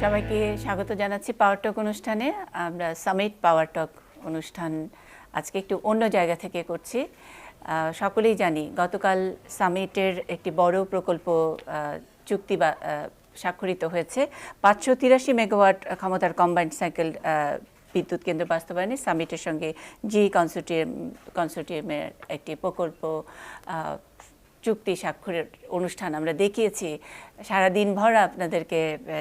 সবাইকে স্বাগত জানাচ্ছি পাওয়ার টক অনুষ্ঠানে। আমরা সামিট পাওয়ার টক অনুষ্ঠান আজকে একটু অন্য জায়গা থেকে করছি। সকলেই জানি গতকাল সামিটের একটি বড় প্রকল্প চুক্তি স্বাক্ষরিত হয়েছে। 583 মেগাওয়াট ক্ষমতার কম্বাইন্ড সাইকেল বিদ্যুৎ কেন্দ্র বাস্তবায়নে সামিটের সঙ্গে জি কনসোর্টিয়ামের একটি প্রকল্প চুক্তি স্বাক্ষরের অনুষ্ঠান আমরা দেখিয়েছি। সারাদিন ভর আপনাদেরকে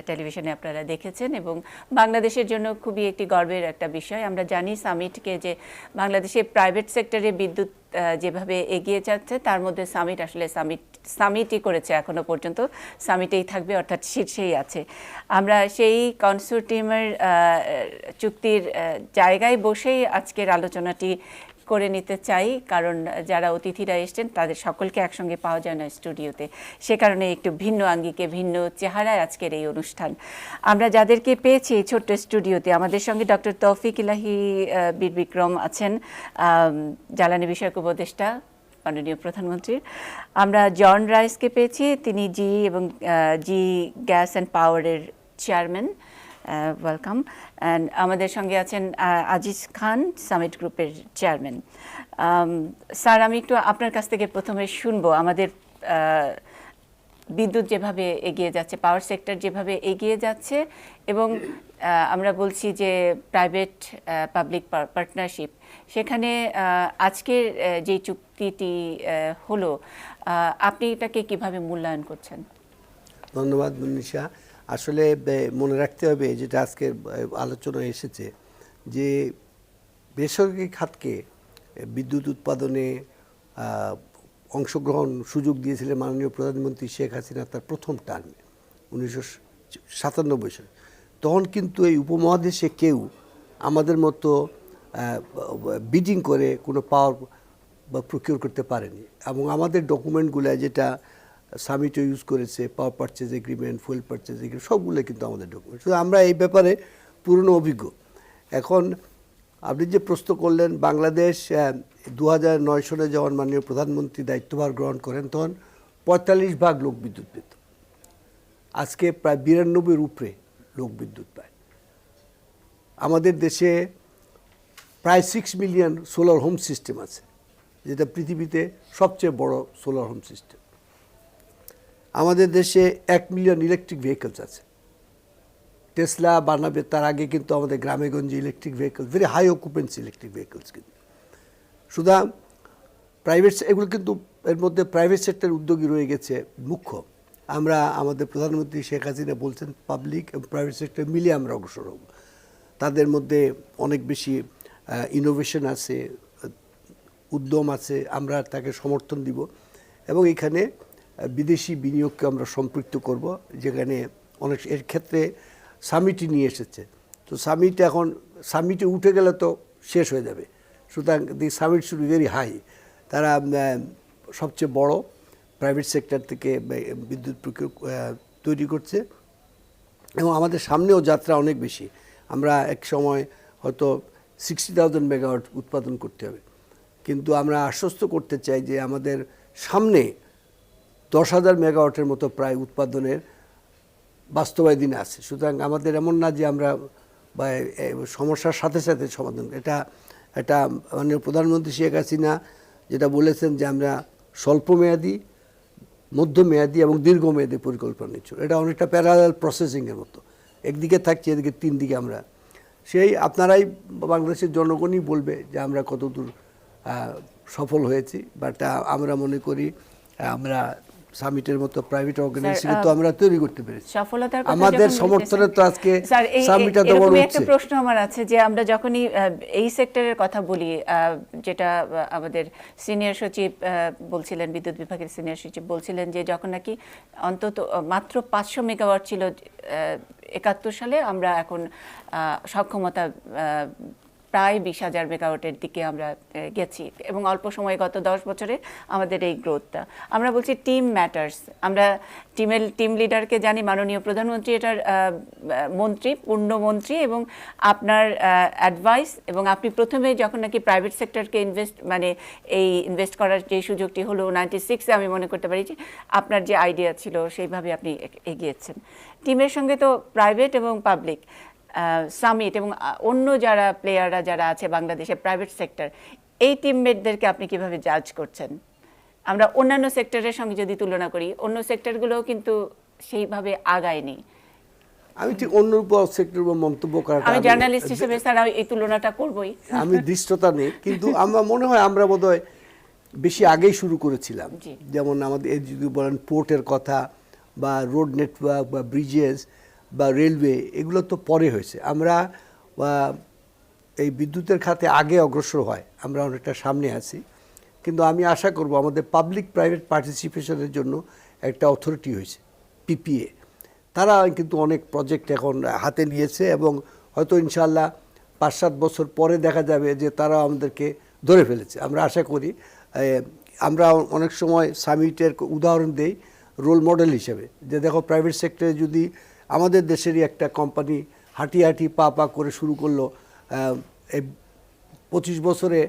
টেলিভিশনে আপনারা দেখেছেন এবং বাংলাদেশের জন্য খুবই একটি গর্বের একটা বিষয়। আমরা জানি সামিটকে যে বাংলাদেশের প্রাইভেট সেক্টরে বিদ্যুৎ যেভাবে এগিয়ে যাচ্ছে তার মধ্যে সামিট আসলে সামিটই করেছে এখনো পর্যন্ত, সামিটেই থাকবে, অর্থাৎ শীর্ষেই আছে। আমরা সেই কনসোর্টিয়ামের চুক্তির জায়গায় বসেই আজকের আলোচনাটি করে নিতে চাই, কারণ যারা অতিথিরা এসছেন তাদের সকলকে একসঙ্গে পাওয়া যায় না স্টুডিওতে। সে কারণে একটু ভিন্ন আঙ্গিকে ভিন্ন চেহারায় আজকের এই অনুষ্ঠান। আমরা যাদেরকে পেয়েছি এই ছোট্ট স্টুডিওতে, আমাদের সঙ্গে ডক্টর তৌফিক ইলাহি বীর বিক্রম আছেন, জ্বালানি বিষয়ক উপদেষ্টা মাননীয় প্রধানমন্ত্রীর। আমরা জন রাইসকে পেয়েছি, তিনি জি এবং জি গ্যাস অ্যান্ড পাওয়ারের চেয়ারম্যান। ওয়েলকাম। অ্যান্ড আমাদের সঙ্গে আছেন আজিজ খান, সামিট গ্রুপের চেয়ারম্যান। স্যার, আমি একটু আপনার কাছ থেকে প্রথমে শুনবো আমাদের বিদ্যুৎ যেভাবে এগিয়ে যাচ্ছে, পাওয়ার সেক্টর যেভাবে এগিয়ে যাচ্ছে এবং আমরা বলছি যে প্রাইভেট পাবলিক পার্টনারশিপ, সেখানে আজকের যে চুক্তিটি হলো, আপনি এটাকে কিভাবে মূল্যায়ন করছেন? ধন্যবাদ মনীষা। আসলে মনে রাখতে হবে যেটা আজকের আলোচনায় এসেছে, যে বেসরকারি খাতকে বিদ্যুৎ উৎপাদনে অংশগ্রহণ সুযোগ দিয়েছিলেন মাননীয় প্রধানমন্ত্রী শেখ হাসিনা তার প্রথম টার্মে 1997 সালে। তখন কিন্তু এই উপমহাদেশে কেউ আমাদের মতো বিডিং করে কোনো পাওয়ার বা প্রকিউর করতে পারেনি, এবং আমাদের ডকুমেন্টগুলো যেটা সামিটও ইউজ করেছে, power purchase agreement, fuel purchase agreement, সবগুলো কিন্তু আমাদের ডকুমেন্ট। শুধু আমরা এই ব্যাপারে পুরনো অভিজ্ঞ। এখন আপনি যে প্রশ্ন করলেন, বাংলাদেশ 2009 সালে যখন মাননীয় প্রধানমন্ত্রী দায়িত্বভার গ্রহণ করেন তখন 45% লোক বিদ্যুৎ পেত। আজকে প্রায় 92-এর উপরে লোক বিদ্যুৎ পায়। আমাদের দেশে প্রায় 6 মিলিয়ন সোলার হোম সিস্টেম আছে, যেটা পৃথিবীতে সবচেয়ে বড় সোলার হোম সিস্টেম। আমাদের দেশে 1 মিলিয়ন ইলেকট্রিক ভেহিকলস আছে। টেসলা বানাবে তার আগে কিন্তু আমাদের গ্রামে গঞ্জে electric vehicles, very high occupancy electric vehicles. কিন্তু সুতরাং প্রাইভেট, এগুলো কিন্তু এর মধ্যে প্রাইভেট সেক্টর উদ্যোগী রয়ে গেছে মুখ্য। আমরা আমাদের প্রধানমন্ত্রী শেখ হাসিনা বলছেন পাবলিক এবং প্রাইভেট সেক্টর মিলিয়ে আমরা অগ্রসর হব। তাদের মধ্যে অনেক বেশি ইনোভেশন আছে, উদ্যম আছে, আমরা তাকে সমর্থন দিব এবং এখানে বিদেশি বিনিয়োগকে আমরা সম্পৃক্ত করব, যেখানে অনেক এর ক্ষেত্রে সামিটই নিয়ে এসেছে। তো সামিট এখন সামিটে উঠে গেলে তো শেষ হয়ে যাবে। সুতরাং the Summit should be very high. তারা সবচেয়ে বড় প্রাইভেট সেক্টর থেকে বিদ্যুৎ তৈরি করছে এবং আমাদের সামনেও যাত্রা অনেক বেশি। আমরা এক সময় হয়তো 60,000 মেগাওয়াট উৎপাদন করতে হবে, কিন্তু আমরা আশ্বস্ত করতে চাই যে আমাদের সামনে 10,000 মেগাওয়াটের মতো প্রায় উৎপাদনের বাস্তবায়ন আছে। সুতরাং আমাদের এমন না যে আমরা সমস্যার সাথে সাথে সমাধান, এটা মাননীয় প্রধানমন্ত্রী শেখ হাসিনা যেটা বলেছেন যে আমরা স্বল্পমেয়াদী, মধ্যমেয়াদী এবং দীর্ঘমেয়াদী পরিকল্পনা নিচ্ছি। এটা অনেকটা প্যারালাল প্রসেসিংয়ের মতো, একদিকে থাকছে এদিকে 3 দিকে আমরা। সেই আপনারাই বাংলাদেশের জনগণই বলবে যে আমরা কতদূর সফল হয়েছি। বাট আমরা মনে করি আমরা সামিটের মতো প্রাইভেট অর্গানাইজেশন তো আমরা তৈরি করতে পেরেছি। সফলতার কথা আমাদের সমর্থনে তো আজকে সামিটটা তো বড় হচ্ছে। একটা প্রশ্ন আমার আছে যে আমরা যখনই এই সেক্টরের কথা বলি, যেটা আমাদের সিনিয়র সচিব বলছিলেন, বিদ্যুৎ বিভাগের সিনিয়র সচিব বলছিলেন যে যখন নাকি অন্তত মাত্র 500 মেগাওয়াট ছিল 71 সালে, আমরা এখন সক্ষমতা প্রায় 20,000 মেগাওয়াটের দিকে আমরা গেছি এবং অল্প সময়ে গত 10 বছরে আমাদের এই গ্রোথটা। আমরা বলছি টিম ম্যাটার্স। আমরা টিম লিডারকে জানি, মাননীয় প্রধানমন্ত্রী এটার মন্ত্রী, পূর্ণমন্ত্রী, এবং আপনার অ্যাডভাইস এবং আপনি প্রথমে যখন নাকি প্রাইভেট সেক্টরকে ইনভেস্ট করার যে সুযোগটি হলো 96-এ, আমি মনে করতে পারি যে আপনার যে আইডিয়া ছিল সেইভাবে আপনি এগিয়েছেন। টিমের সঙ্গে তো প্রাইভেট এবং পাবলিক সামিট এবং অন্য যারা প্লেয়াররা যারা আছে বাংলাদেশের প্রাইভেট সেক্টর, এই টিমমেটদেরকে আপনি কিভাবে জাজ করছেন? আমরা অন্যান্য সেক্টরের সঙ্গে যদি তুলনা করি, অন্য সেক্টরগুলোও কিন্তু সেইভাবে আগায়নি। আমি ঠিক অন্য সেক্টর বা মন্তব্য করাটা আমি জার্নালিস্ট হিসেবে স্যার এই তুলনাটা করবই। আমি দৃষ্টতা নেই, কিন্তু আমার মনে হয় আমরা বোধহয় বেশি আগেই শুরু করেছিলাম। যেমন আমাদের যদি বলেন পোর্টের কথা বা রোড নেটওয়ার্ক বা ব্রিজেস বা রেলওয়ে, এগুলো তো পরে হয়েছে। আমরা এই বিদ্যুতের খাতে আগে অগ্রসর হয়, আমরা অনেকটা সামনে আছি। কিন্তু আমি আশা করব আমাদের পাবলিক প্রাইভেট পার্টিসিপেশনের জন্য একটা অথরিটি হয়েছে, পিপিএ। তারা কিন্তু অনেক প্রজেক্ট এখন হাতে নিয়েছে এবং হয়তো ইনশাআল্লাহ 5-7 বছর পরে দেখা যাবে যে তারা আমাদেরকে ধরে ফেলেছে। আমরা আশা করি, আমরা অনেক সময় সামিটের উদাহরণ দেই রোল মডেল হিসেবে, যে দেখো প্রাইভেট সেক্টরে যদি আমাদের দেশেরই একটা কোম্পানি হাঁটি হাঁটি পা পা করে শুরু করলো, এই 25 বছরে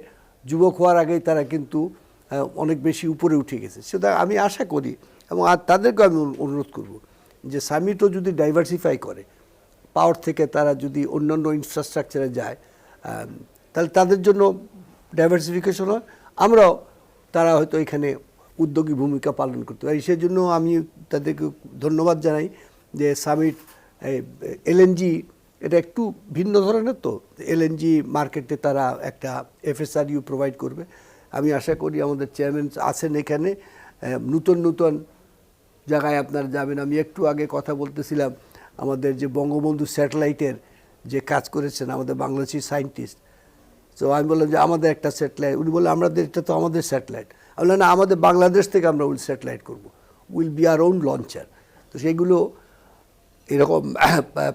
যুবক হওয়ার আগেই তারা কিন্তু অনেক বেশি উপরে উঠে গেছে। সেটা আমি আশা করি এবং আর তাদেরকে আমি অনুরোধ করব যে সামিটও যদি ডাইভার্সিফাই করে, পাওয়ার থেকে তারা যদি অন্যান্য ইনফ্রাস্ট্রাকচারে যায়, তাহলে তাদের জন্য ডাইভার্সিফিকেশন হয়, আমরাও তারা হয়তো এখানে উদ্যোগী ভূমিকা পালন করতে পারি। সেই জন্য আমি তাদেরকে ধন্যবাদ জানাই যে সামিট এলএনজি এটা একটু ভিন্ন ধরনের, তো এলএনজি মার্কেটে তারা একটা এফএসআরইউ প্রোভাইড করবে। আমি আশা করি আমাদের চেয়ারম্যান আছেন এখানে, নতুন নতুন জায়গায় আপনারা যাবেন। আমি একটু আগে কথা বলতেছিলাম আমাদের যে বঙ্গবন্ধু স্যাটেলাইটের যে কাজ করেছেন আমাদের বাংলাদেশি সায়েন্টিস্ট, তো আমি বললাম যে আমাদের একটা স্যাটেলাইট, উনি বললেন আমাদের এটা তো আমাদের স্যাটেলাইট। আমি বললাম না, আমাদের বাংলাদেশ থেকে আমরা উইল স্যাটেলাইট করবো, will be our own launcher. তো সেইগুলো এরকম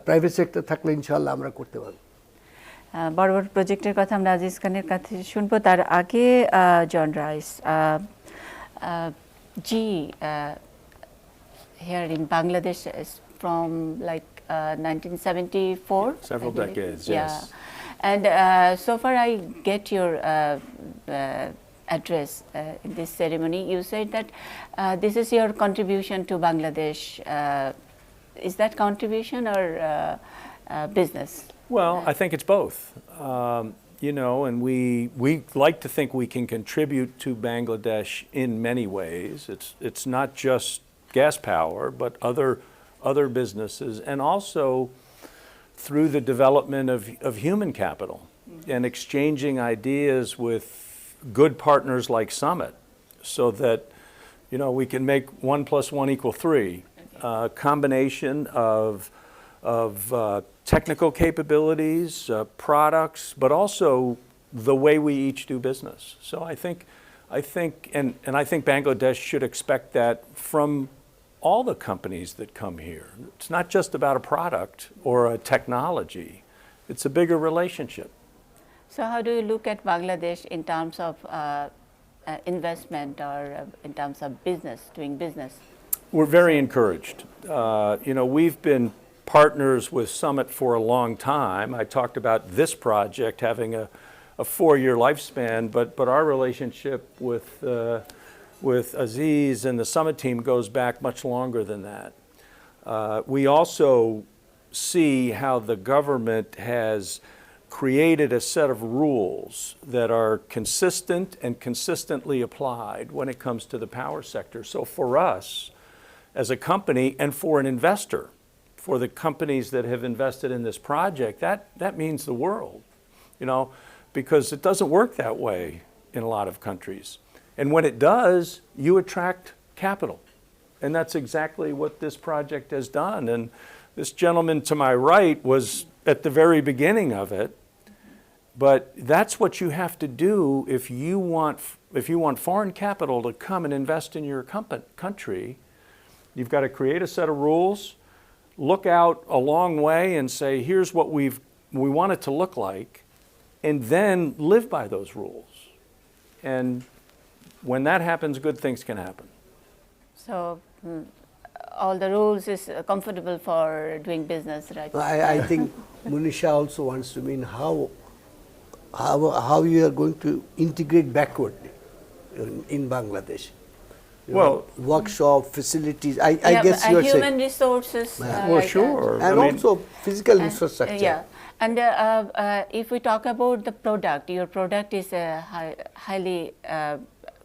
প্রাইভেট সেক্টর থাকলে ইনশাআল্লাহ আমরা করতে পারবো। বড় বড় প্রজেক্টের কথা আমরা আজিজ খানের কাছে শুনবো, তার আগে John Rice ji, here in Bangladesh is from like 1974. Several decades, yes. Yeah. And so far I get your address in this ceremony. You said that this is your contribution to Bangladesh. Is that contribution or business? Well, I think it's both. You know, and we like to think we can contribute to Bangladesh in many ways. It's not just gas power, but other businesses, and also through the development of human capital and exchanging ideas with good partners like Summit, so that, you know, we can make 1 + 1 = 3. Combination of technical capabilities, products, but also the way we each do business. So I think, and I think Bangladesh should expect that from all the companies that come here. It's not just about a product or a technology. It's a bigger relationship. So how do you look at Bangladesh in terms of investment or in terms of business, doing business? We're very encouraged. You know, we've been partners with Summit for a long time. I talked about this project having a 4-year lifespan, but our relationship with Aziz and the Summit team goes back much longer than that. We also see how the government has created a set of rules that are consistent and consistently applied when it comes to the power sector. So for us as a company and for an investor, for the companies that have invested in this project, that means the world, you know, because it doesn't work that way in a lot of countries. And when it does, you attract capital. And that's exactly what this project has done. And this gentleman to my right was at the very beginning of it. But that's what you have to do if you want foreign capital to come and invest in your country. You've got to create a set of rules, look out a long way and say, here's what we want it to look like, and then live by those rules. And when that happens, good things can happen. So all the rules is comfortable for doing business, right? I think Munisha also wants to mean how you are going to integrate backwardly in Bangladesh. Well, workshop facilities. I Yeah, guess you are saying. human resources. well, like, sure. And I mean, also physical infrastructure. Yeah, and if we talk about the product, your product is a highly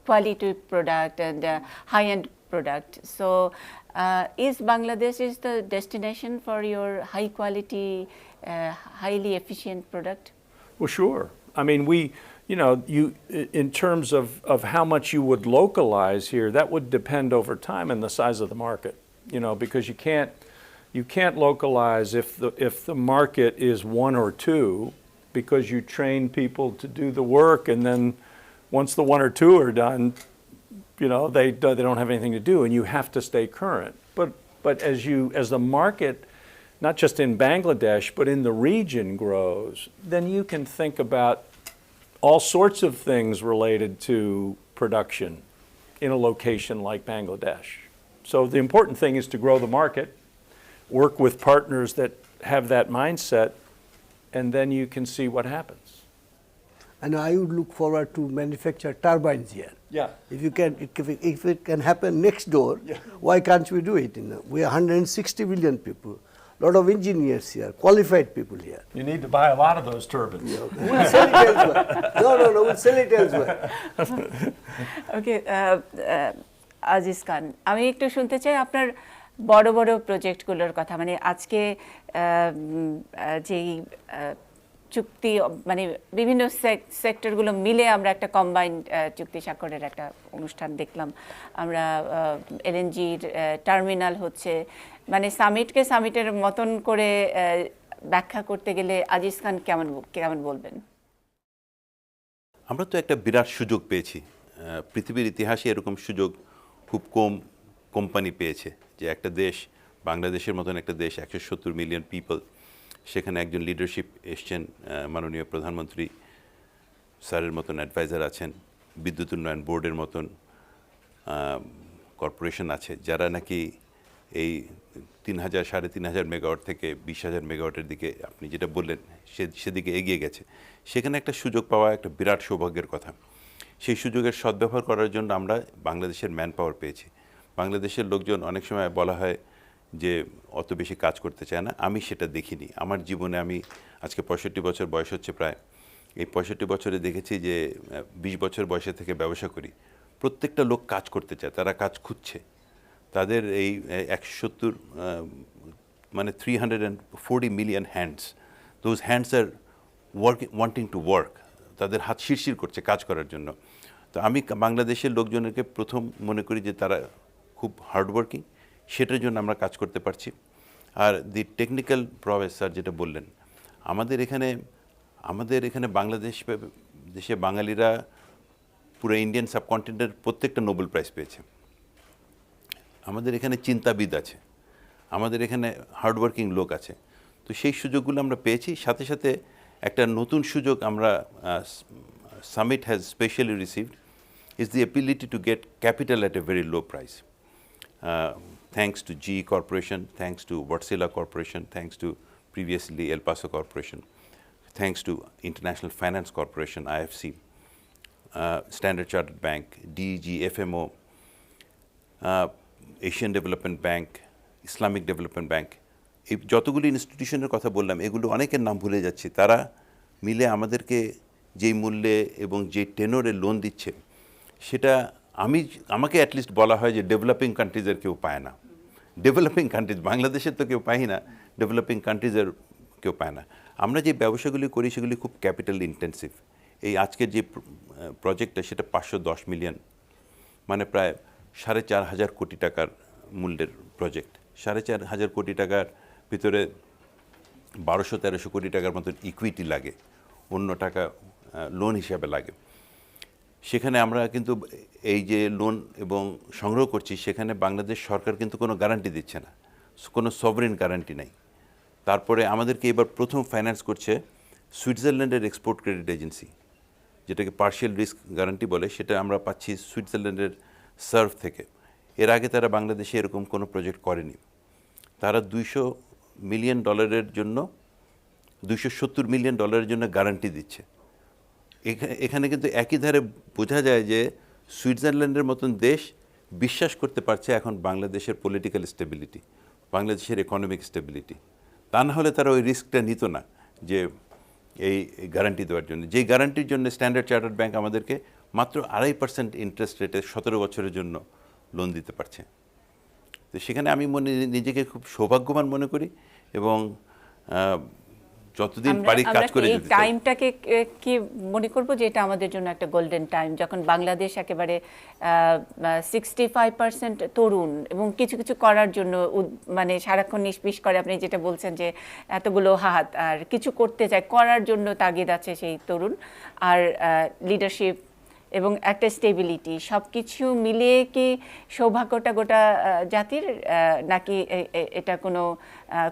quality product and high-end product. So, is Bangladesh is the destination for your high-quality, highly efficient product? Well, sure. I mean, in terms of how much you would localize here, that would depend over time and the size of the market, because you can't localize if the market is one or two, because you train people to do the work, and then once the one or two are done, they don't have anything to do, and you have to stay current. But as the market, not just in Bangladesh, but in the region grows, then you can think about all sorts of things related to production in a location like Bangladesh. So the important thing is to grow the market, work with partners that have that mindset, and then you can see what happens. And I would look forward to manufacture turbines here. Yeah. If it can happen next door, why can't we do it? We are 160 million people, a lot of engineers here, qualified people here. You need to buy a lot of those turbines. We'll sell it elsewhere. No, we'll sell it elsewhere. ওকে, আজিজ খান, আমি একটু শুনতে চাই আপনার বড় বড় প্রজেক্টগুলোর কথা। মানে আজকে যেই চুক্তি, মানে বিভিন্ন সেক্টরগুলো মিলে আমরা একটা কম্বাইন্ড চুক্তি স্বাক্ষরের একটা অনুষ্ঠান দেখলাম আমরা। এলএনজির টার্মিনাল হচ্ছে, মানে সামিটকে সামিটের মতন করে ব্যাখ্যা করতে গেলে আজিজ খান কেমন বলবেন? আমরা তো একটা বিরাট সুযোগ পেয়েছি। পৃথিবীর ইতিহাসে এরকম সুযোগ খুব কম কোম্পানি পেয়েছে, যে একটা দেশ, বাংলাদেশের মতন একটা দেশ, 170 মিলিয়ন পিপল, সেখানে একজন লিডারশিপ এসছেন, মাননীয় প্রধানমন্ত্রী স্যারের মতন অ্যাডভাইজার আছেন, বিদ্যুৎ উন্নয়ন বোর্ডের মতন কর্পোরেশন আছে, যারা নাকি এই 3,000 3,500 মেগাওয়াট থেকে 20,000 মেগাওয়াটের দিকে আপনি যেটা বললেন সেদিকে এগিয়ে গেছে। সেখানে একটা সুযোগ পাওয়া একটা বিরাট সৌভাগ্যের কথা। সেই সুযোগের সদ্ব্যবহার করার জন্য আমরা বাংলাদেশের ম্যান পাওয়ার পেয়েছি। বাংলাদেশের লোকজন অনেক সময় বলা হয় যে অত বেশি কাজ করতে চায় না, আমি সেটা দেখিনি। আমার জীবনে আমি আজকে 65 বছর বয়স হচ্ছে প্রায়, এই 65 বছরে দেখেছি যে 20 বছর বয়সে থেকে ব্যবসা করি, প্রত্যেকটা লোক কাজ করতে চায়, তারা কাজ খুঁজছে। তাদের এই 170 মানে 340 million hands, those hands R wanting to work, তাদের হাত শিরশির করছে কাজ করার জন্য। তো আমি বাংলাদেশের লোকজনকে প্রথম মনে করি যে তারা খুব হার্ডওয়ার্কিং, সেটার জন্য আমরা কাজ করতে পারছি। আর দি টেকনিক্যাল প্রভেস স্যার যেটা বললেন, আমাদের এখানে দেশে বাঙালিরা পুরো ইন্ডিয়ান সাবকন্টিনেন্টের প্রত্যেকটা নোবেল প্রাইজ পেয়েছে। আমাদের এখানে চিন্তাবিদ আছে, আমাদের এখানে হার্ডওয়ার্কিং লোক আছে। তো সেই সুযোগগুলো আমরা পেয়েছি। সাথে সাথে একটা নতুন সুযোগ আমরা summit has specially received is the ability to get capital at a very low price. Thanks to GE Corporation, thanks to Wärtsilä Corporation, thanks to previously El Paso Corporation, thanks to International Finance Corporation, IFC, Standard Chartered Bank, DEG, FMO, Asian Development Bank, Islamic Development Bank, এই যতগুলি ইনস্টিটিউশনের কথা বললাম, এগুলো অনেকের নাম ভুলে যাচ্ছি, তারা মিলে আমাদেরকে যেই মূল্যে এবং যে টেনরে লোন দিচ্ছে, সেটা আমাকে অ্যাটলিস্ট বলা হয় যে ডেভেলপিং কান্ট্রিজের কেউ পায় না। ডেভেলপিং কান্ট্রিজ, বাংলাদেশের তো কেউ পাই না, ডেভেলপিং কান্ট্রিজের কেউ পায় না। আমরা যে ব্যবসাগুলি করি সেগুলি খুব ক্যাপিটাল ইন্টেন্সিভ। এই আজকের যে প্রজেক্টটা, সেটা 510 মিলিয়ন, মানে প্রায় 4,500 কোটি টাকার মূল্যের প্রজেক্ট। 4,500 কোটি টাকার ভিতরে 1,200-1,300 কোটি টাকার মতন ইকুইটি লাগে, অন্য টাকা লোন হিসাবে লাগে। সেখানে আমরা কিন্তু এই যে লোন এবং সংগ্রহ করছি, সেখানে বাংলাদেশ সরকার কিন্তু কোনো গ্যারান্টি দিচ্ছে না, কোনো সভরেন গ্যারান্টি নাই। তারপরে আমাদেরকে এবার প্রথম ফাইন্যান্স করছে সুইজারল্যান্ডের এক্সপোর্ট ক্রেডিট এজেন্সি, যেটাকে পার্শিয়াল রিস্ক গ্যারান্টি বলে, সেটা আমরা পাচ্ছি সুইজারল্যান্ডের সার্ভ থেকে। এর আগে তারা বাংলাদেশে এরকম কোনো প্রজেক্ট করেনি। তারা $200 মিলিয়ন জন্য, $270 মিলিয়ন জন্য গ্যারান্টি দিচ্ছে। এখানে কিন্তু একই ধারে বোঝা যায় যে সুইজারল্যান্ডের মতন দেশ বিশ্বাস করতে পারছে এখন বাংলাদেশের পলিটিক্যাল স্টেবিলিটি, বাংলাদেশের ইকোনমিক স্টেবিলিটি। তা না হলে তারা ওই রিস্কটা নিত না যে এই গ্যারান্টি দেওয়ার জন্য। যেই গ্যারান্টির জন্য স্ট্যান্ডার্ড চার্টার্ড ব্যাংক আমাদেরকে মাত্র 2.5% ইন্টারেস্ট রেটে 17 বছরের জন্য লোন দিতে পারছে। তো সেখানে আমি নিজেকে খুব সৌভাগ্যবান মনে করি এবং যতদিন পারি কাজ করে এই যেতে চাই। টাইমটাকে কি মনে করব যে এটা আমাদের জন্য একটা গোল্ডেন টাইম, যখন বাংলাদেশ একেবারে 65% তরুণ এবং কিছু কিছু করার জন্য মানে সারাক্ষণ নিষ্পিস করে। আপনি যেটা বলছেন যে এতগুলো হাত আর কিছু করতে চায়, করার জন্য তাগিদ আছে সেই তরুণ, আর লিডারশিপ এবং একটা স্টেবিলিটি, সব কিছু মিলিয়ে কি সৌভাগ্যটা গোটা জাতির, নাকি এটা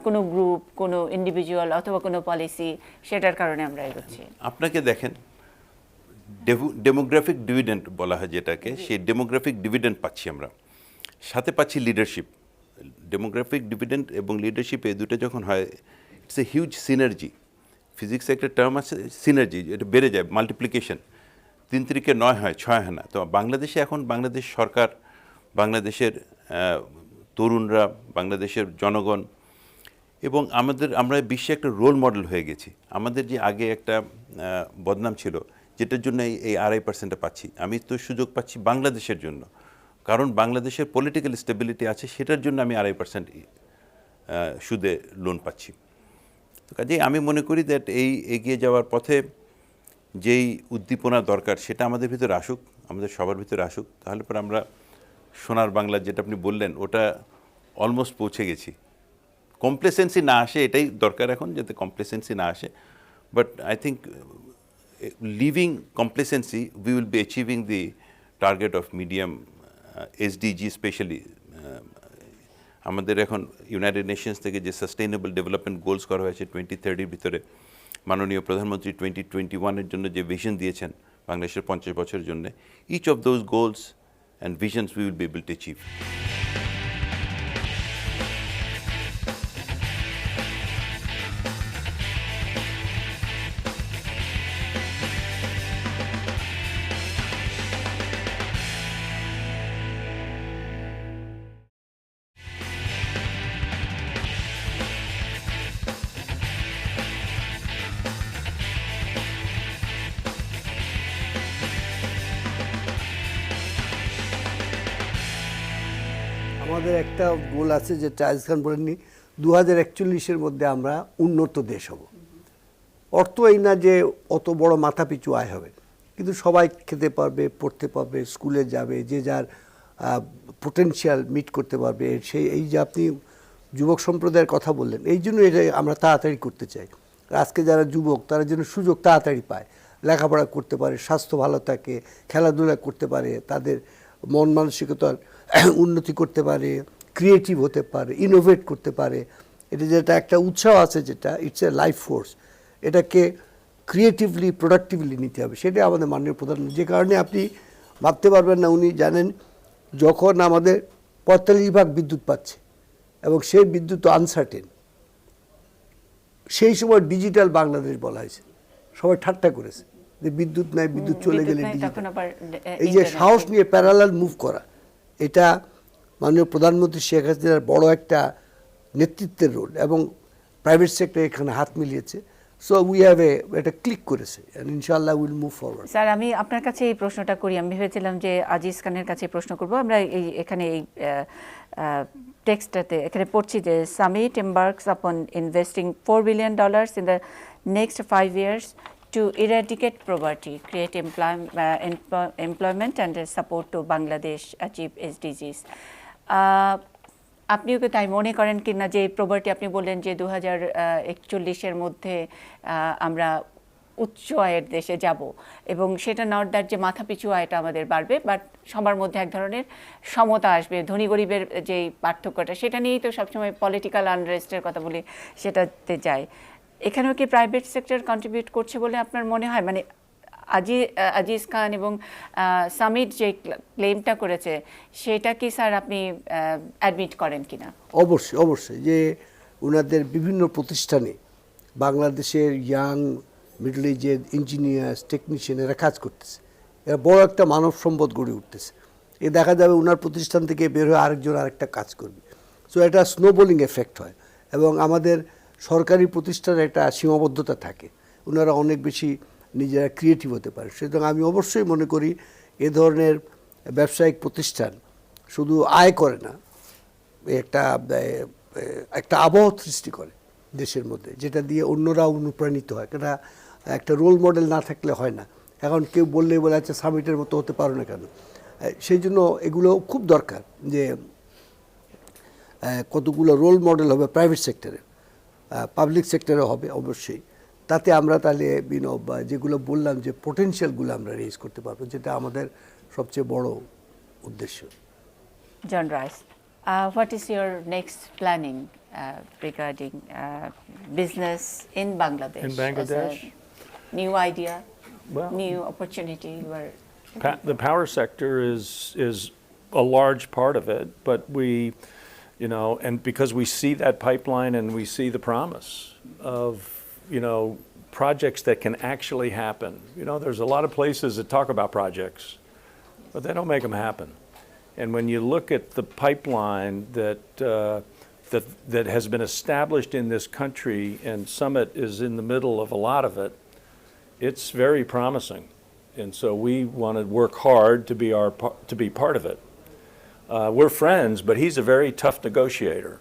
কোনো গ্রুপ, কোনো ইন্ডিভিজুয়াল অথবা কোনো পলিসি, সেটার কারণে আমরা এগোচ্ছি? আপনাকে দেখেন, ডেমোগ্রাফিক ডিভিডেন্ড বলা হয় যেটাকে, সেই ডেমোগ্রাফিক ডিভিডেন্ড পাচ্ছি আমরা, সাথে পাচ্ছি লিডারশিপ। ডেমোগ্রাফিক ডিভিডেন্ড এবং লিডারশিপ এই দুটো যখন হয়, ইটস এ হিউজ সিনার্জি। ফিজিক্সে একটা টার্ম আছে সিনার্জি, এটা বেড়ে যায়, মাল্টিপ্লিকেশন। 3 3 9 হয়, 6 হয় না। তো বাংলাদেশে এখন বাংলাদেশ সরকার, বাংলাদেশের তরুণরা, বাংলাদেশের জনগণ এবং আমরা বিশ্বে একটা রোল মডেল হয়ে গেছি। আমাদের যে আগে একটা বদনাম ছিল, যেটার জন্য এই 2.5% পাচ্ছি, আমি তো সুযোগ পাচ্ছি বাংলাদেশের জন্য, কারণ বাংলাদেশের পলিটিক্যাল স্টেবিলিটি আছে, সেটার জন্য আমি 2.5% সুদে লোন পাচ্ছি। তো কাজেই আমি মনে করি দ্যাট এই এগিয়ে যাওয়ার পথে যেই উদ্দীপনা দরকার সেটা আমাদের ভিতরে আসুক, আমাদের সবার ভিতরে আসুক, তাহলে পরে আমরা সোনার বাংলা যেটা আপনি বললেন ওটা অলমোস্ট পৌঁছে গেছি। কমপ্লেসেন্সি না আসে, এটাই দরকার এখন, যাতে কমপ্লেসেন্সি না আসে। But I think living কমপ্লেসেন্সি we will B achieving the target of medium SDG specially. আমাদের এখন ইউনাইটেড নেশনস থেকে যে সাস্টেইনেবল ডেভেলপমেন্ট গোলস করা হয়েছে 2030 ভিতরে, মাননীয় প্রধানমন্ত্রী 2021-এর জন্য যে ভিশন দিয়েছেন বাংলাদেশের 50 বছরের জন্য, each of those goals and visions we will be able to achieve. আমাদের একটা গোল আছে, যেটা আজিজ খান বলেননি, 2041-এর মধ্যে আমরা উন্নত দেশ হব। অর্থ এই না যে অত বড় মাথাপিছু আয় হবে, কিন্তু সবাই খেতে পারবে, পড়তে পারবে, স্কুলে যাবে, যে যার পোটেনশিয়াল মিট করতে পারবে। এই যে আপনি যুবক সম্প্রদায়ের কথা বললেন, এই জন্য এটা আমরা তাড়াতাড়ি করতে চাই। আজকে যারা যুবক তারা যেন সুযোগ তাড়াতাড়ি পায়, লেখাপড়া করতে পারে, স্বাস্থ্য ভালো থাকে, খেলাধুলা করতে পারে, তাদের মন মানসিকতার উন্নতি করতে পারে, ক্রিয়েটিভ হতে পারে, ইনোভেট করতে পারে। এটা যেটা একটা উৎসাহ আছে, যেটা ইটস এ লাইফ ফোর্স, এটাকে ক্রিয়েটিভলি প্রোডাক্টিভলি নিতে হবে। সেটাই আমাদের মাননীয় প্রধানমন্ত্রী, যে কারণে আপনি ভাবতে পারবেন না, উনি জানেন যখন আমাদের 45% বিদ্যুৎ পাচ্ছে এবং সেই বিদ্যুৎ আনসার্টেন, সেই সময় ডিজিটাল বাংলাদেশ বলা হয়েছে, সবাই ঠাট্টা করেছে যে বিদ্যুৎ নাই, বিদ্যুৎ চলে গেলে ডিজিটাল। এই যে সাহস নিয়ে প্যারালাল মুভ করা, এটা মাননীয় প্রধানমন্ত্রী শেখ হাসিনার বড় একটা নেতৃত্বের রোল, এবং প্রাইভেট সেক্টর এখানে হাত মিলিয়েছে। সো উই হ্যাভ এটা ক্লিক করেছে, এন্ড ইনশাআল্লাহ উইল মুভ ফরওয়ার্ড। স্যার, আমি আপনার কাছে এই প্রশ্নটা করি। আমি ভেবেছিলাম যে আজিজ খানের কাছে প্রশ্ন করব। আমরা এখানে এই টেক্সটটাতে এখানে পড়ছি যে summit embarks upon investing $4 billion in the next 5 years to eradicate poverty, create employment and support to Bangladesh achieve SDGs. আপনিও কি তাই মনে করেন কিনা যে প্রভার্টি, আপনি বললেন যে 2041-এর মধ্যে আমরা উচ্চ আয়ের দেশে যাব, এবং সেটা নট দ্যাট যে মাথাপিছু আয়টা আমাদের বাড়বে, বাট সবার মধ্যে এক ধরনের সমতা আসবে, ধনী গরিবের যে পার্থক্যটা, সেটা নিয়েই তো সবসময় পলিটিক্যাল আনরেস্টের কথা বলি, সেটাতে যায়। এখানেও কি প্রাইভেট সেক্টর কন্ট্রিবিউট করছে বলে আপনার মনে হয়? মানে আজিজ খান এবং সামিট যে ক্লেমটা করেছে, সেটা কি স্যার আপনি অ্যাডমিট করেন কিনা? অবশ্যই, অবশ্যই, যে ওনাদের বিভিন্ন প্রতিষ্ঠানে বাংলাদেশের ইয়াং মিডল এজের ইঞ্জিনিয়ার্স, টেকনিশিয়ান এরা কাজ করতেছে, এরা বড় একটা মানব সম্পদ গড়ে উঠতেছে। এ দেখা যাবে ওনার প্রতিষ্ঠান থেকে বের হয়ে আরেকজন আরেকটা কাজ করবে। সো এটা স্নোবলিং এফেক্ট হয় এবং আমাদের সরকারি প্রতিষ্ঠানে একটা সীমাবদ্ধতা থাকে, ওনারা অনেক বেশি নিজেরা ক্রিয়েটিভ হতে পারে। সুতরাং আমি অবশ্যই মনে করি এ ধরনের ব্যবসায়িক প্রতিষ্ঠান শুধু আয় করে না, একটা একটা আবহ সৃষ্টি করে দেশের মধ্যে, যেটা দিয়ে অন্যরা অনুপ্রাণিত হয়। এটা একটা রোল মডেল না থাকলে হয় না। এখন কেউ বললেই বলে আচ্ছা সামিটের মতো হতে পারো না কেন? সেই জন্য এগুলো খুব দরকার যে কতগুলো রোল মডেল হবে প্রাইভেট সেক্টরে, পাবলিক সেক্টরে হবে অবশ্যই। তাতে আমরা তাহলে যেগুলো বললাম যে পোটেনশিয়ালগুলো আমরা রেজ করতে পারবো, যেটা আমাদের সবচেয়ে বড় উদ্দেশ্য। John Rice, what is your next planning regarding business in Bangladesh? In Bangladesh? As a new idea, Well, new opportunity you are The power sector is a large part of it, but we, and because we see that pipeline and we see the promise of, projects that can actually happen. There's a lot of places that talk about projects, but they don't make them happen. And when you look at the pipeline that has been established in this country, and Summit is in the middle of a lot of it, it's very promising. And so we want to work hard to be part of it. We're friends, but he's a very tough negotiator,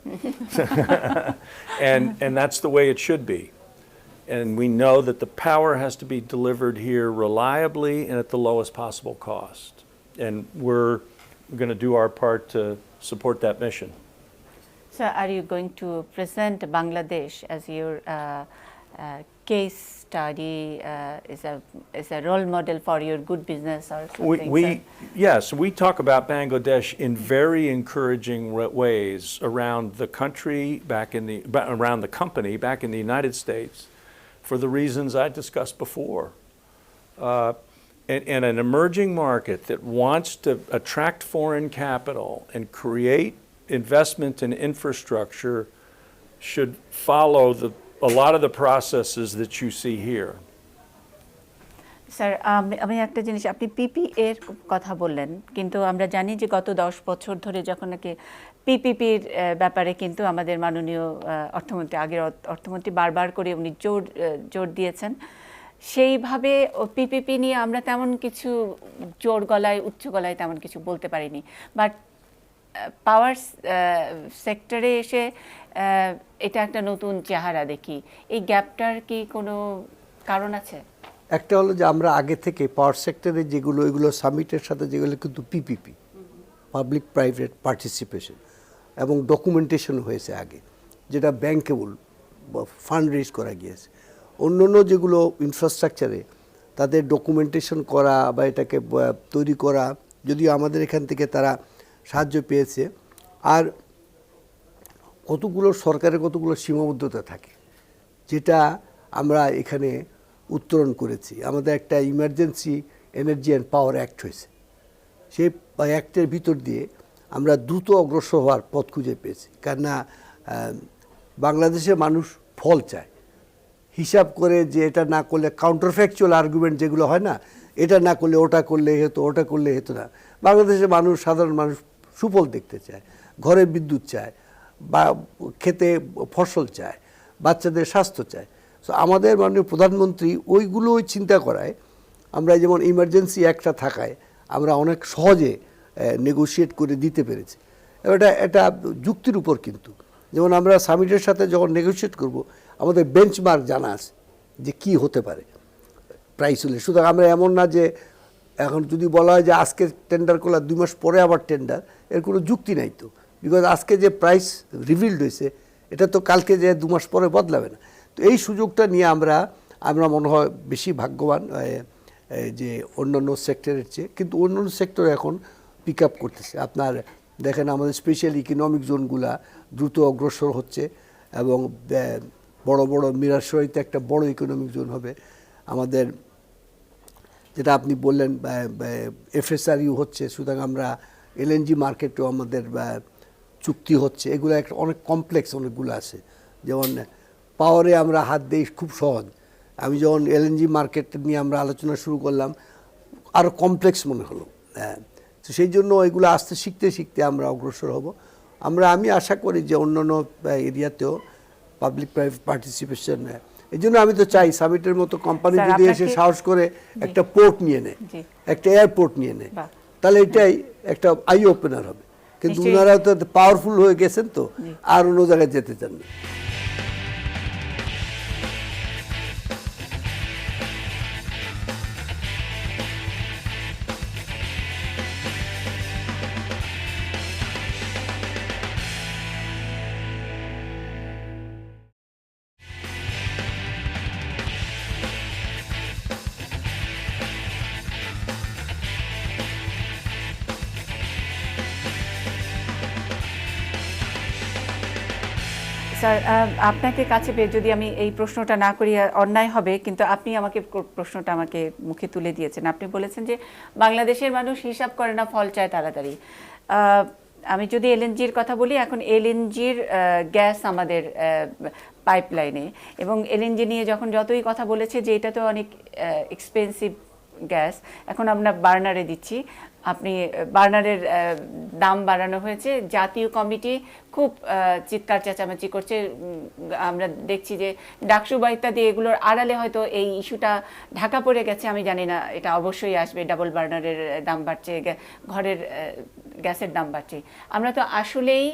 and that's the way it should be. And we know that the power has to be delivered here reliably and at the lowest possible cost. And we're going to do our part to support that mission. So are you going to present Bangladesh as your case study, is a role model for your good business or something? Yes, we talk about Bangladesh in very encouraging ways around the country, around the company back in the United States, for the reasons I discussed before. And an emerging market that wants to attract foreign capital and create investment in infrastructure should follow a lot of the processes that you see here. Sir, আমি একটা জিনিস, আপনি পিপি এর কথা বললেন, কিন্তু আমরা জানি যে গত 10 বছর ধরে যখন নাকি পিপিপির ব্যাপারে কিন্তু আমাদের মাননীয় অর্থমন্ত্রী, আগের অর্থমন্ত্রী বারবার করে উনি জোর দিয়েছেন, সেইভাবে পিপিপি নিয়ে আমরা তেমন কিছু জোর গলায়, উচ্চ গলায় তেমন কিছু বলতে পারিনি। বাট পাওয়ার সেক্টরে এসে এটা একটা নতুন চেহারা দেখি। এই গ্যাপটার কি কোনো কারণ আছে? একটা হলো যে আমরা আগে থেকে পাওয়ার সেক্টরে এগুলো সামিটের সাথে যেগুলো কিন্তু পিপিপি, পাবলিক প্রাইভেট পার্টিসিপেশন, এবং ডকুমেন্টেশন হয়েছে আগে, যেটা ব্যাংকেবল, ফান্ড রেজ করা গিয়েছে। অন্য যেগুলো ইনফ্রাস্ট্রাকচারে তাদের ডকুমেন্টেশন করা বা এটাকে তৈরি করা, যদিও আমাদের এখান থেকে তারা সাহায্য পেয়েছে, আর সরকারের কতগুলো সীমাবদ্ধতা থাকে, যেটা আমরা এখানে উত্তরণ করেছি। আমাদের একটা emergency energy and power act হয়েছে, সেই অ্যাক্টের ভিতর দিয়ে আমরা দ্রুত অগ্রসর হওয়ার পথ খুঁজে পেয়েছি। কেননা বাংলাদেশের মানুষ ফল চায়, হিসাব করে যে এটা না করলে কাউন্টারফ্যাকচুয়াল আর্গুমেন্ট যেগুলো হয় না, এটা না করলে ওটা করলে হতো, ওটা করলে হতো না। বাংলাদেশের মানুষ, সাধারণ মানুষ সুফল দেখতে চায়, ঘরে বিদ্যুৎ চায়, বা খেতে ফসল চায়, বাচ্চাদের স্বাস্থ্য চায়। সো আমাদের মাননীয় প্রধানমন্ত্রী ওই চিন্তা করায় আমরা যেমন ইমার্জেন্সি একটা থাকায় আমরা অনেক সহজে নেগোশিয়েট করে দিতে পেরেছি। এটা যুক্তির উপর, কিন্তু যেমন আমরা সামিটের সাথে যখন নেগোশিয়েট করব আমাদের বেঞ্চমার্ক জানা আছে যে কি হতে পারে প্রাইস হলে। সুতরাং আমরা এমন না যে এখন যদি বলা হয় যে আজকে টেন্ডার করলে 2 মাস পরে আবার টেন্ডার, এর কোনো যুক্তি নাই তো। বিকজ আজকে যে প্রাইস রিভিল্ড হয়েছে এটা তো কালকে যে 2 মাস পরে বদলাবে না। তো এই সুযোগটা নিয়ে আমরা মনে হয় বেশি ভাগ্যবান যে অন্যান্য সেক্টরের চেয়ে। কিন্তু অন্যান্য সেক্টর এখন পিক আপ করতেছে। আপনার দেখেন আমাদের স্পেশাল ইকোনমিক জোনগুলা দ্রুত অগ্রসর হচ্ছে, এবং বড় বড় মিরাসরাইতে একটা বড় ইকোনমিক জোন হবে আমাদের, যেটা আপনি বললেন এফএসআরইউ হচ্ছে। সুতরাং আমরা এলএনজি মার্কেটেও আমাদের চুক্তি হচ্ছে। এগুলো একটা অনেক কমপ্লেক্স অনেকগুলো আছে। যেমন পাওয়ারে আমরা হাত দিই খুব সহজ, আমি যখন এলএনজি মার্কেট নিয়ে আমরা আলোচনা শুরু করলাম আরও কমপ্লেক্স মনে হলো। তো সেই জন্য এগুলো আস্তে শিখতে শিখতে আমরা অগ্রসর হব। আমি আশা করি যে অন্যান্য এরিয়াতেও পাবলিক প্রাইভেট পার্টিসিপেশন নেয়। এই জন্য আমি তো চাই সামিটের মতো কোম্পানি স্যার, যদি এসে আপনাকে- সাহস করে একটা পোর্ট নিয়ে নেয়, জি। একটা এয়ারপোর্ট নিয়ে নেয়, বাহ। তাহলে এটাই একটা আই ওপেনার হবে। কিন্তু নিশ্চয়ই। ওনারা তো পাওয়ারফুল হয়ে গেছেন, তো আর অন্য জায়গায় যেতে চান না। স্যার, আপনাকে কাছে পেয়ে যদি আমি এই প্রশ্নটা না করি অন্যায় হবে, কিন্তু আপনি আমাকে প্রশ্নটা আমাকে মুখে তুলে দিয়েছেন। আপনি বলেছেন যে বাংলাদেশের মানুষ হিসাব করে না, ফল চায় তাড়াতাড়ি। আমি যদি এলএনজির কথা বলি, এখন এলএনজির গ্যাস আমাদের পাইপলাইনে, এবং এলএনজি নিয়ে যখন যতই কথা বলেছে যে এটা তো অনেক এক্সপেন্সিভ গ্যাস, এখন আমরা বার্নারে দিচ্ছি। আপনি বার্নারের দাম বাড়ানো হয়েছে, জাতীয় কমিটি খুব চিৎকার চেঁচামেচি করছে। আমরা দেখছি যে ডাকসু বা ইত্যাদি এগুলোর আড়ালে হয়তো এই ইস্যুটা ঢাকা পড়ে গেছে, আমি জানি না, এটা অবশ্যই আসবে। ডাবল বার্নারের দাম বাড়ছে, ঘরের গ্যাসের দাম বাড়ছে। আমরা তো আসলেই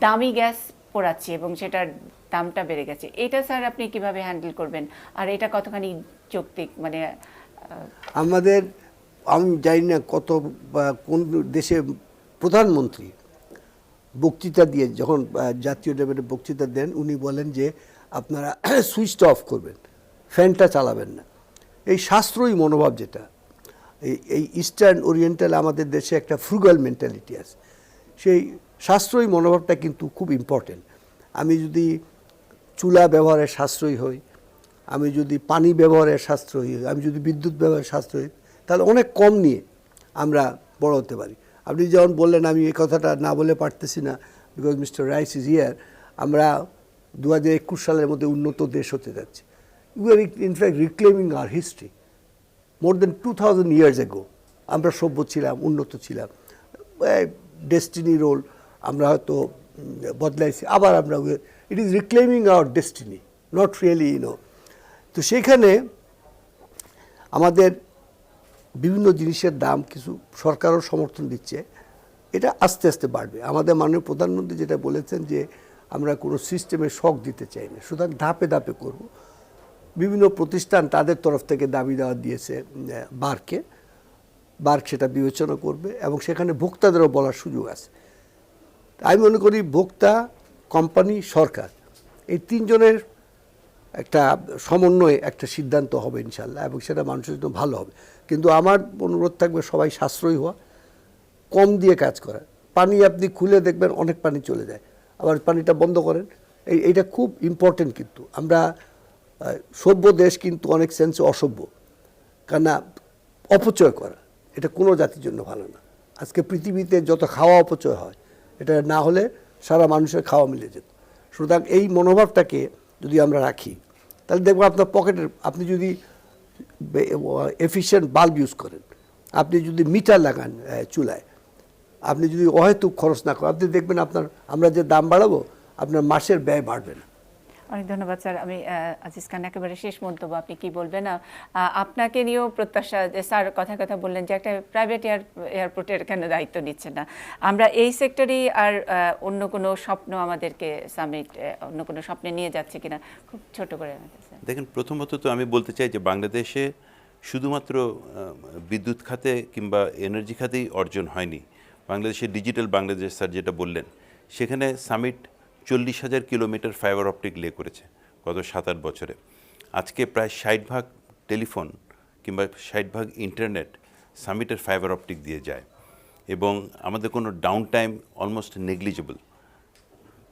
দামি গ্যাস পোড়াচ্ছি এবং সেটার দামটা বেড়ে গেছে। এটা স্যার আপনি কিভাবে হ্যান্ডেল করবেন, আর এটা কতখানি যৌক্তিক? মানে আমাদের, আমি জানি না কত কোন দেশে প্রধানমন্ত্রী বক্তৃতা দিয়ে, যখন জাতীয় লেভেলে বক্তৃতা দেন, উনি বলেন যে আপনারা সুইচটা অফ করবেন, ফ্যানটা চালাবেন না। এই সাশ্রয়ী মনোভাব যেটা, এই ইস্টার্ন ওরিয়েন্টাল আমাদের দেশে একটা ফ্রুগাল মেন্টালিটি আছে, সেই সাশ্রয়ী মনোভাবটা কিন্তু খুব ইম্পর্টেন্ট। আমি যদি চুলা ব্যবহারে সাশ্রয়ী হই, আমি যদি পানি ব্যবহারে সাশ্রয়ী হই, আমি যদি বিদ্যুৎ ব্যবহারে সাশ্রয়ী হই, তাহলে অনেক কম নিয়ে আমরা বড় হতে পারি। আপনি যেমন বললেন, আমি এই কথাটা না বলে পারতেছি না, because mister Rice is here. আমরা 2021 সালের মধ্যে উন্নত দেশ হতে যাচ্ছি। We are in fact reclaiming our history. More than 2000 years ago আমরা সভ্য ছিলাম, উন্নত ছিলাম। ডেস্টিনি রোল আমরা হয়তো বদলাইছি, আবার আমরা it is reclaiming our destiny, not really তো সেখানে আমাদের বিভিন্ন জিনিসের দাম কিছু সরকারও সমর্থন দিচ্ছে, এটা আস্তে আস্তে বাড়বে। আমাদের মাননীয় প্রধানমন্ত্রী যেটা বলেছেন যে আমরা কোনো সিস্টেমে শক দিতে চাই না, সুতরাং ধাপে ধাপে করব। বিভিন্ন প্রতিষ্ঠান তাদের তরফ থেকে দাবি দেওয়া দিয়েছে বার্কে, বার্ক সেটা বিবেচনা করবে এবং সেখানে ভোক্তাদেরও বলার সুযোগ আছে। আমি মনে করি ভোক্তা, কোম্পানি, সরকার, এই তিনজনের একটা সমন্বয়ে একটা সিদ্ধান্ত হবে ইনশাল্লাহ, এবং সেটা মানুষের জন্য ভালো হবে। কিন্তু আমার অনুরোধ থাকবে সবাই সাশ্রয়ী হওয়া, কম দিয়ে কাজ করা। পানি আপনি খুলে দেখবেন অনেক পানি চলে যায়, আবার পানিটা বন্ধ করেন, এইটা খুব ইম্পর্টেন্ট। কিন্তু আমরা সভ্য দেশ কিন্তু অনেক সেন্সে অসভ্য, কেননা অপচয় করা এটা কোনো জাতির জন্য ভালো না। আজকে পৃথিবীতে যত খাওয়া অপচয় হয়, এটা না হলে সারা মানুষের খাওয়া মিলে যেত। সুতরাং এই মনোভাবটাকে যদি আমরা রাখি, তাহলে দেখবো আপনার পকেটের, আপনি যদি এফিশিয়েন্ট বাল্ব ইউজ করেন, আপনি যদি মিটার লাগান চুলায়, আপনি যদি অহেতুক খরচ না করেন, আপনি দেখবেন আমরা যে দাম বাড়াবো, আপনার মাসের ব্যয় বাড়বে না। অনেক ধন্যবাদ স্যার। আমি আজিজ খান, একেবারে শেষ মন্তব্য, আপনি কি বলবেন? আপনাকে নিয়েও প্রত্যাশা, যে স্যার কথা বললেন যে একটা প্রাইভেট এয়ারপোর্টের কেন দায়িত্ব নিচ্ছে না আমরা এই সেক্টরেই, আর অন্য কোনো স্বপ্ন আমাদেরকে সামিট অন্য কোনো স্বপ্নে নিয়ে যাচ্ছে কিনা, খুব ছোট করে স্যার। দেখেন, প্রথমত তো আমি বলতে চাই যে বাংলাদেশে শুধুমাত্র বিদ্যুৎ খাতে কিংবা এনার্জি খাতেই অর্জন হয়নি। বাংলাদেশের ডিজিটাল বাংলাদেশ স্যার যেটা বললেন, সেখানে সামিট 40,000 কিলোমিটার ফাইবার অপটিক লে করেছে গত 7-8 বছরে। আজকে প্রায় 60% টেলিফোন কিংবা 60% ইন্টারনেট সামিটের ফাইবার অপটিক দিয়ে যায়, এবং আমাদের কোনো ডাউন টাইম অলমোস্ট নেগলিজেবল।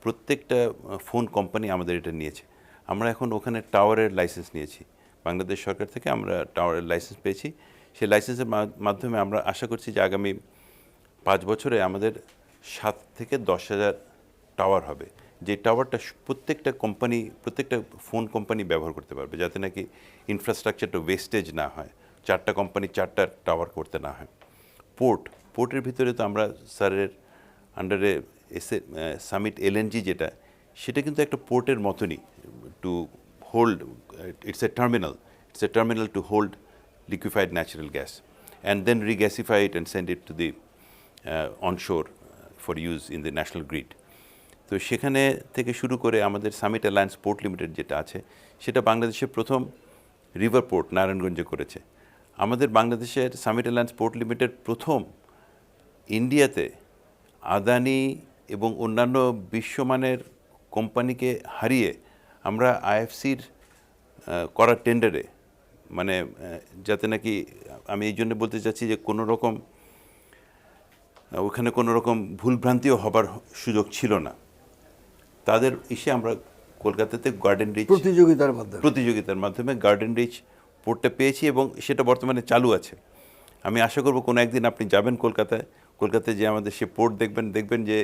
প্রত্যেকটা ফোন কোম্পানি আমাদের এটা নিয়েছে। আমরা এখন ওখানে টাওয়ারের লাইসেন্স নিয়েছি, বাংলাদেশ সরকার থেকে আমরা টাওয়ারের লাইসেন্স পেয়েছি। সেই লাইসেন্সের মাধ্যমে আমরা আশা করছি যে আগামী 5 বছরে আমাদের 7 থেকে 10,000 টাওয়ার হবে, যে টাওয়ারটা প্রত্যেকটা ফোন কোম্পানি ব্যবহার করতে পারবে, যাতে নাকি ইনফ্রাস্ট্রাকচারটা ওয়েস্টেজ না হয়, 4টা কোম্পানি 4টা টাওয়ার করতে না হয়। পোর্টের ভিতরে তো আমরা স্যারের আন্ডারে এসে সামিট এলএনজি যেটা, সেটা কিন্তু একটা পোর্টের মতনই, to hold, it's a terminal to hold liquefied natural gas and then regasify it and send it to the onshore for use in the national grid. তো সেখানে থেকে শুরু করে আমাদের সামিট অ্যালায়েন্স পোর্ট লিমিটেড যেটা আছে, সেটা বাংলাদেশের প্রথম রিভার পোর্ট নারায়ণগঞ্জে করেছে। আমাদের বাংলাদেশের সামিট অ্যালায়েন্স পোর্ট লিমিটেড প্রথম ইন্ডিয়াতে আদানি এবং অন্যান্য বিশ্বমানের কোম্পানিকে হারিয়ে আমরা আইএফসির করা টেন্ডারে, মানে যাতে নাকি, আমি এই জন্য বলতে চাচ্ছি যে কোনো রকম ওখানে কোনো রকম ভুলভ্রান্তিও হবার সুযোগ ছিল না, তাদের এসে আমরা কলকাতাতে গার্ডেন রিচ প্রতিযোগিতার মাধ্যমে গার্ডেন রিচ পোর্টটা পেয়েছি এবং সেটা বর্তমানে চালু আছে। আমি আশা করব কোনো একদিন আপনি যাবেন কলকাতায় যে আমাদের সে পোর্ট দেখবেন যে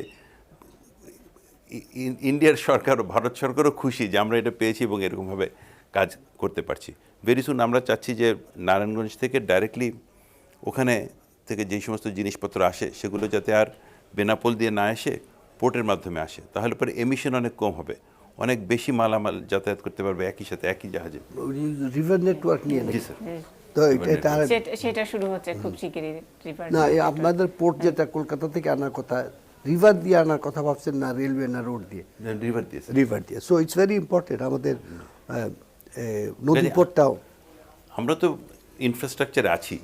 ইন্ডিয়ার সরকার ও ভারত সরকারও খুশি যে আমরা এটা পেয়েছি এবং এরকমভাবে কাজ করতে পারছি। ভেরি সুন আমরা চাচ্ছি যে নারায়ণগঞ্জ থেকে ডাইরেক্টলি ওখানে থেকে যেই সমস্ত জিনিসপত্র আসে সেগুলো যাতে আর বেনাপোল দিয়ে না এসে পোর্টের মাধ্যমে আসে, তাহলে পরে এমিশন অনেক কম হবে, অনেক বেশি মালামাল যাতায়াত করতে পারবে একই সাথে একই জাহাজে। রিভার নেটওয়ার্ক নিয়ে, জি স্যার। তো সেটা শুরু হচ্ছে খুব শিগগিরই রিভার। না, আপনাদের পোর্ট যেটা কলকাতা থেকে আনার কথা, রিভার দিয়ে আনার কথা ভাবছেন না রেলওয়ে না রোড দিয়ে? রিভার দিয়ে। সো ইটস ভেরি ইম্পর্টেন্ট আমাদের নদী পোর্টটাও। আমরা তো ইনফ্রাস্ট্রাকচারে আছি,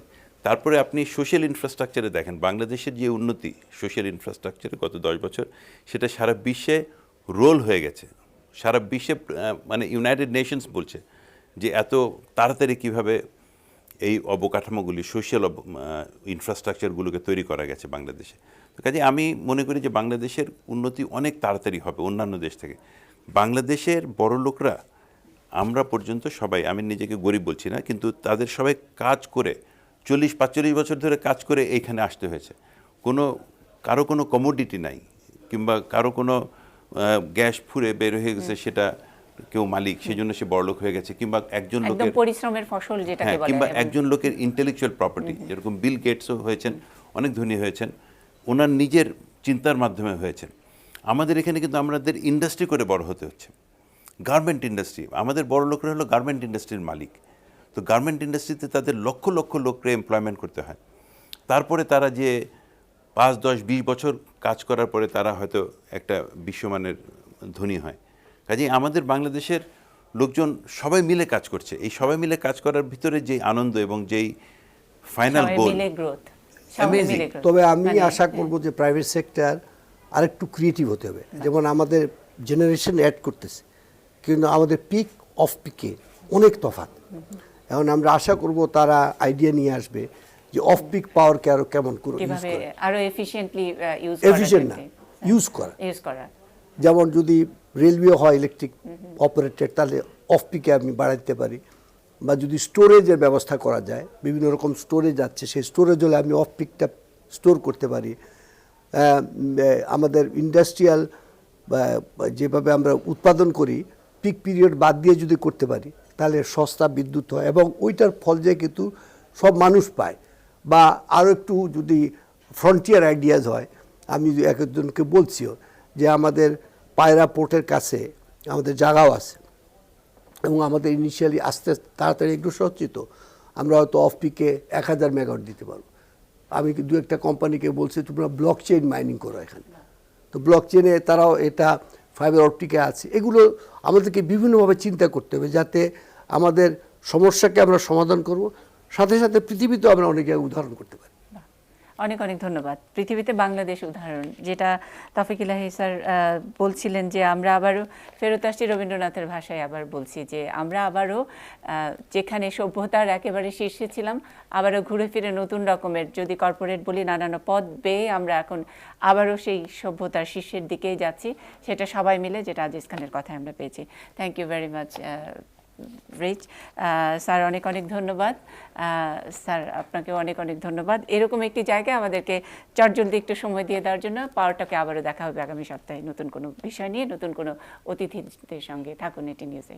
তারপরে আপনি সোশ্যাল ইনফ্রাস্ট্রাকচারে দেখেন বাংলাদেশের যে উন্নতি সোশ্যাল ইনফ্রাস্ট্রাকচারে গত 10 বছর, সেটা সারা বিশ্বে রোল হয়ে গেছে। সারা বিশ্বে মানে ইউনাইটেড নেশনস বলছে যে এত তাড়াতাড়ি কীভাবে এই অবকাঠামোগুলি সোশ্যাল ইনফ্রাস্ট্রাকচারগুলোকে তৈরি করা গেছে বাংলাদেশে। তো কাজে আমি মনে করি যে বাংলাদেশের উন্নতি অনেক তাড়াতাড়ি হবে অন্যান্য দেশ থেকে। বাংলাদেশের বড় লোকরা, আমরা পর্যন্ত সবাই, আমি নিজেকে গরিব বলছি না, কিন্তু তাদের সবাই কাজ করে 40-45 বছর ধরে কাজ করে এইখানে আসতে হয়েছে। কারো কোনো কমোডিটি নাই, কিংবা কারো কোনো গ্যাস ফুরে বের হয়ে গেছে সেটা কেউ মালিক, সেই জন্য সে বড়লোক হয়ে গেছে, কিংবা একজন লোকের পরিশ্রমের ফসল যেটাকে বলে, কিংবা একজন লোকের ইন্টেলেকচুয়াল প্রপার্টি, যেরকম বিল গেটসও হয়েছেন, অনেক ধনী হয়েছেন ওনার নিজের চিন্তার মাধ্যমে হয়েছেন। আমাদের এখানে কিন্তু আমাদের ইন্ডাস্ট্রি করে বড় হতে হচ্ছে, গার্মেন্ট ইন্ডাস্ট্রি। আমাদের বড় লোকরা হলো গার্মেন্ট ইন্ডাস্ট্রির মালিক। তো গার্মেন্ট ইন্ডাস্ট্রিতে তাদের লক্ষ লক্ষ লোককে এমপ্লয়মেন্ট করতে হয়। তারপরে তারা যে 5, 10, 20 বছর কাজ করার পরে তারা হয়তো একটা বিশ্বমানের ধনী হয়। কাজেই আমাদের বাংলাদেশের লোকজন সবাই মিলে কাজ করছে। এই সবাই মিলে কাজ করার ভিতরে যে আনন্দ এবং যেই ফাইনাল গোল, তবে আমি আশা করব যে প্রাইভেট সেক্টর আরেকটু ক্রিয়েটিভ হতে হবে। যেমন আমাদের জেনারেশন অ্যাড করতেছে, কিন্তু আমাদের পিক অফ পিকে অনেক তফাৎ। এখন আমরা আশা করব তারা আইডিয়া নিয়ে আসবে যে অফ পিক পাওয়ারকে আরো কেমন করে আরো এফিশিয়েন্টলি ইউজ করা। যেমন যদি রেলওয়ে হয় ইলেকট্রিক অপারেটেড, তাহলে অফ পিকে আমি বাড়াইতে পারি, বা যদি স্টোরেজের ব্যবস্থা করা যায়, বিভিন্ন রকম স্টোরেজ আছে, সেই স্টোরেজ হলে আমি অফ পিকটা স্টোর করতে পারি। আমাদের ইন্ডাস্ট্রিয়াল যেভাবে আমরা উৎপাদন করি, পিক পিরিয়ড বাদ দিয়ে যদি করতে পারি, তাহলে সস্তা বিদ্যুৎ হয় এবং ওইটার ফল যে কিন্তু সব মানুষ পায়। বা আরও একটু যদি ফ্রন্টিয়ার আইডিয়াজ হয়, আমি একজনকে বলছিও যে আমাদের পায়রা পোর্টের কাছে আমাদের জায়গাও আছে এবং আমাদের ইনিশিয়ালি আস্তে তাড়াতাড়ি একটু সচ্চিত, আমরা হয়তো অফ পিকে 1000 মেগাওয়াট দিতে পারবো। আমি দু একটা কোম্পানিকে বলছি তোমরা ব্লক চেইন মাইনিং করো এখানে। তো ব্লক চেইনে তারাও এটা ফাইবার অপটিকে আছে। এগুলো আমাদেরকে বিভিন্নভাবে চিন্তা করতে হবে যাতে আমাদের সমস্যাকে আমরা সমাধান করব, সাথে সাথে পৃথিবীতেও আমরা অনেক জায়গায় উদাহরণ করতে পারি। অনেক অনেক ধন্যবাদ। পৃথিবীতে বাংলাদেশ উদাহরণ, যেটা তৌফিক ইলাহি স্যার বলছিলেন যে আমরা আবারও ফেরত আসছি রবীন্দ্রনাথের ভাষায়, আবার বলছি যে আমরা আবারও যেখানে সভ্যতার একেবারে শীর্ষে ছিলাম, আবারও ঘুরে ফিরে নতুন রকমের, যদি কর্পোরেট বলি, নানান পথ বেয়ে আমরা এখন আবারও সেই সভ্যতার শীর্ষের দিকেই যাচ্ছি। সেটা সবাই মিলে, যেটা আজিজ খানের কথায় আমরা পেয়েছি। Thank you very much Rich sir, অনেক অনেক ধন্যবাদ স্যার, আপনাকে অনেক অনেক ধন্যবাদ। এরকম একটি জায়গায় আমাদেরকে চটজলদি একটু সময় দিয়ে দেওয়ার জন্য। পাওয়ারটাকে আবারও দেখা হবে আগামী সপ্তাহে নতুন কোনো বিষয় নিয়ে, নতুন কোনো অতিথিদের সঙ্গে। থাকুন এটি নিউজে।